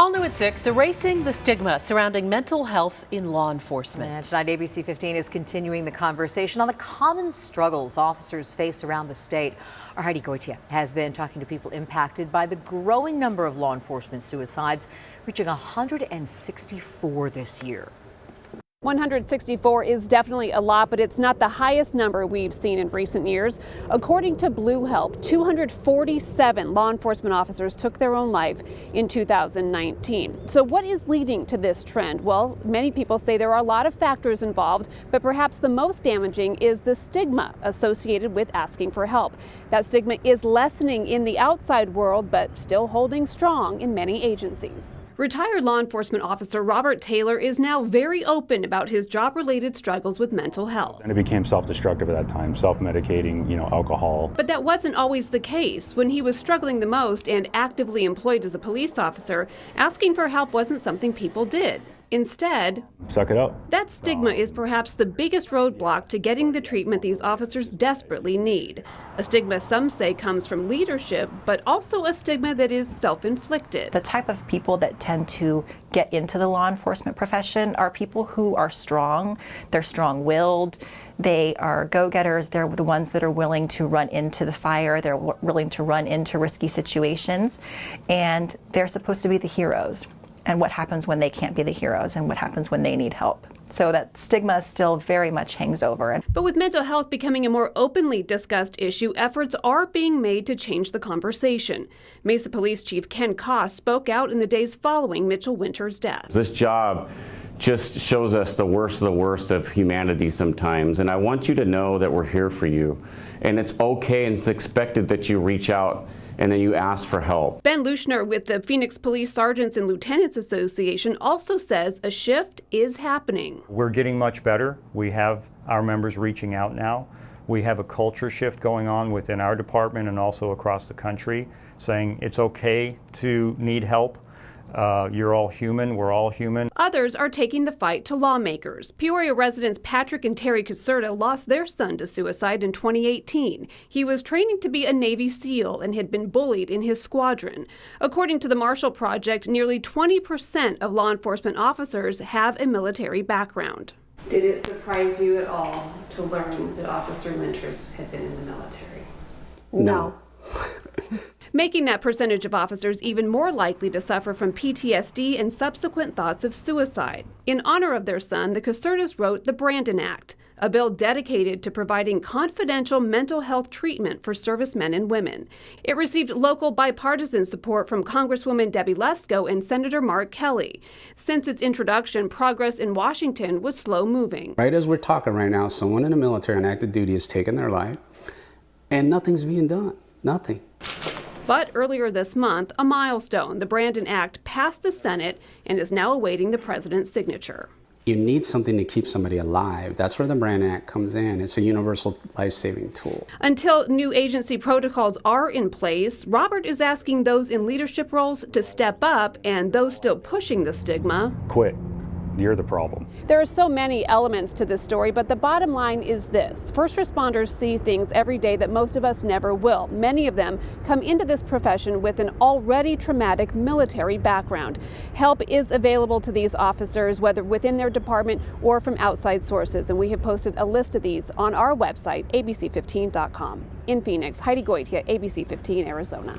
All new at 6, erasing the stigma surrounding mental health in law enforcement. And tonight, ABC 15 is continuing the conversation on the common struggles officers face around the state. Our Heidi Goitia has been talking to people impacted by the growing number of law enforcement suicides, reaching 164 this year. 164 is definitely a lot, but it's not the highest number we've seen in recent years. According to Blue Help, 247 law enforcement officers took their own life in 2019. So what is leading to this trend? Well, many people say there are a lot of factors involved, but perhaps the most damaging is the stigma associated with asking for help. That stigma is lessening in the outside world, but still holding strong in many agencies. Retired law enforcement officer Robert Taylor is now very open about his job-related struggles with mental health. And it became self-destructive at that time, self-medicating, alcohol. But that wasn't always the case. When he was struggling the most and actively employed as a police officer, asking for help wasn't something people did. Instead, suck it up. That stigma is perhaps the biggest roadblock to getting the treatment these officers desperately need. A stigma some say comes from leadership, but also a stigma that is self-inflicted. The type of people that tend to get into the law enforcement profession are people who are strong, they're strong-willed, they are go-getters, they're the ones that are willing to run into the fire, they're willing to run into risky situations, and they're supposed to be the heroes. And what happens when they can't be the heroes, and what happens when they need help. So that stigma still very much hangs over. But with mental health becoming a more openly discussed issue, efforts are being made to change the conversation. Mesa Police Chief Ken Koss spoke out in the days following Mitchell Winter's death. This job just shows us the worst of humanity sometimes, and I want you to know that we're here for you. And it's okay and it's expected that you reach out and then you ask for help. Ben Luschner with the Phoenix Police Sergeants and Lieutenants Association also says a shift is happening. We're getting much better. We have our members reaching out now. We have a culture shift going on within our department and also across the country, saying it's okay to need help. You're all human, we're all human. Others are taking the fight to lawmakers. Peoria residents Patrick and Terry Caserta lost their son to suicide in 2018. He was training to be a Navy SEAL and had been bullied in his squadron. According to the Marshall Project, nearly 20% of law enforcement officers have a military background. Did it surprise you at all to learn that Officer Winters had been in the military? No. Making that percentage of officers even more likely to suffer from PTSD and subsequent thoughts of suicide. In honor of their son, the Casertas wrote the Brandon Act, a bill dedicated to providing confidential mental health treatment for servicemen and women. It received local bipartisan support from Congresswoman Debbie Lesko and Senator Mark Kelly. Since its introduction, progress in Washington was slow moving. Right as we're talking right now, someone in the military on active duty has taken their life, and nothing's being done. Nothing. But earlier this month, a milestone, the Brandon Act passed the Senate and is now awaiting the president's signature. You need something to keep somebody alive. That's where the Brandon Act comes in. It's a universal life-saving tool. Until new agency protocols are in place, Robert is asking those in leadership roles to step up and those still pushing the stigma, Quit. You're the problem. There are so many elements to this story, but the bottom line is this. First responders see things every day that most of us never will. Many of them come into this profession with an already traumatic military background. Help is available to these officers, whether within their department or from outside sources, and we have posted a list of these on our website, abc15.com. In Phoenix, Heidi Goitia, ABC 15, Arizona.